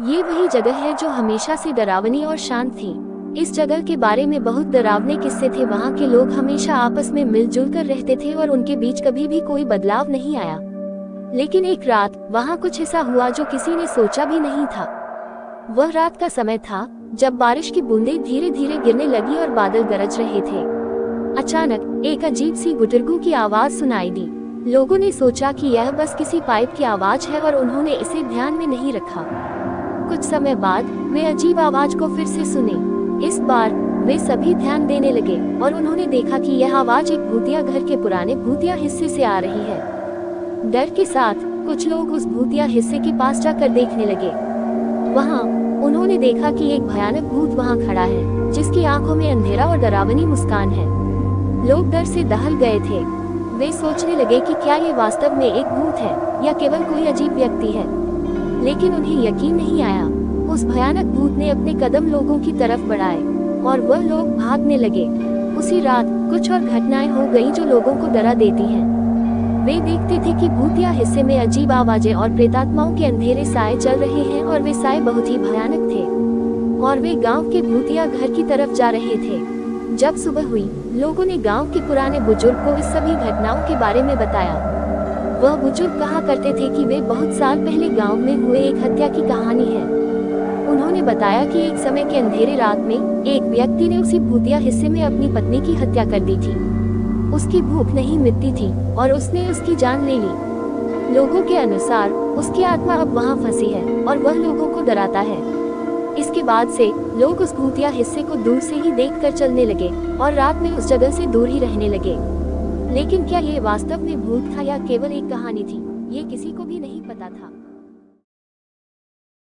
ये वही जगह है जो हमेशा से डरावनी और शांत थी। इस जगह के बारे में बहुत डरावने किस्से थे। वहाँ के लोग हमेशा आपस में मिलजुल कर रहते थे और उनके बीच कभी भी कोई बदलाव नहीं आया। लेकिन एक रात वहाँ कुछ ऐसा हुआ जो किसी ने सोचा भी नहीं था। वह रात का समय था जब बारिश की बूंदें धीरे धीरे गिरने लगी और बादल गरज रहे थे। अचानक एक अजीब सी गुटरगू की आवाज सुनाई दी। लोगों ने सोचा कि यह बस किसी पाइप की आवाज है और उन्होंने इसे ध्यान में नहीं रखा। कुछ समय बाद वे अजीब आवाज को फिर से सुने। इस बार वे सभी ध्यान देने लगे और उन्होंने देखा कि यह आवाज एक भूतिया घर के पुराने भूतिया हिस्से से आ रही है। डर के साथ कुछ लोग उस भूतिया हिस्से के पास जाकर देखने लगे। वहाँ उन्होंने देखा कि एक भयानक भूत वहाँ खड़ा है, जिसकी आंखों में अंधेरा और डरावनी मुस्कान है। लोग डर से दहल गए थे। वे सोचने लगे कि क्या ये वास्तव में एक भूत है या केवल कोई अजीब व्यक्ति है। लेकिन उन्हें यकीन नहीं आया। उस भयानक भूत ने अपने कदम लोगों की तरफ बढ़ाए और वह लोग भागने लगे। उसी रात कुछ और घटनाएं हो गई जो लोगों को डरा देती हैं। वे देखते थे कि भूतिया हिस्से में अजीब आवाजें और प्रेतात्माओं के अंधेरे साए चल रहे हैं और वे साए बहुत ही भयानक थे और वे गांव के भूतिया घर की तरफ जा रहे थे। जब सुबह हुई, लोगों ने गांव के पुराने बुजुर्ग को इस सभी घटनाओं के बारे में बताया। वह बुजुर्ग कहा करते थे कि वे बहुत साल पहले गांव में हुए एक हत्या की कहानी है। उन्होंने बताया कि एक समय के अंधेरे रात में एक व्यक्ति ने उसी भूतिया हिस्से में अपनी पत्नी की हत्या कर दी थी। उसकी भूख नहीं मिटती थी और उसने उसकी जान ले ली। लोगों के अनुसार उसकी आत्मा अब वहां फंसी है और वह लोगों को डराता है। इसके बाद से लोग उस भूतिया हिस्से को दूर से ही देखकर चलने लगे और रात में उस जगह से दूर ही रहने लगे। लेकिन क्या ये वास्तव में भूत था या केवल एक कहानी थी, ये किसी को भी